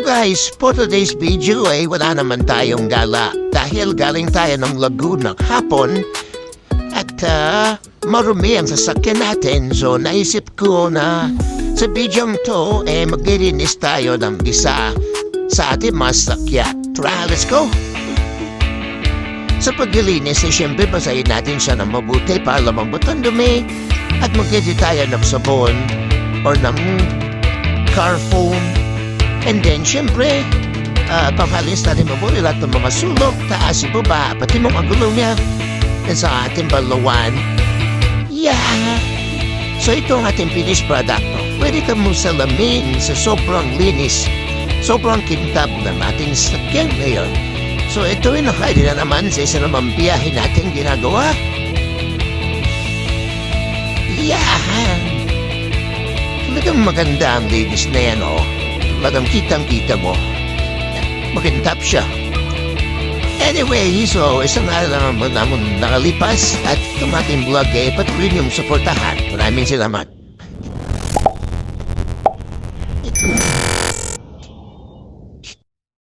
guys, for today's video ay wala naman tayong gala dahil galing tayo ng Laguna hapon at marumi ang sasakyan natin. So naisip ko na sa video to maglilinis tayo ng isa sa ating masakyan. Tara, let's go! Sa paglilinis ay siyempre basahin natin siya ng mabuti para lumambot ang dumi at mag-edit tayo ng sabon or ng car foam. And then, siyempre, panghalis natin mabuti lahat ng mga sulok, taas, ibaba, pati mga gulo niya sa ating balawan. Yeah! So, ito ang ating finished product. Pwede ka mong salamin sa sobrang linis, sobrang kintab ng ating sakyan ngayon. So, ito ay nakaili na naman sa isa namang biyahe natin ginagawa. Yeah! Talagang maganda ang ladies na yan, oh. Talagang kitang-kita mo. Magintap siya. Anyway, so isang araw naman nakalipas at itong ating vlog ay patuloy niyong suportahan. Maraming salamat.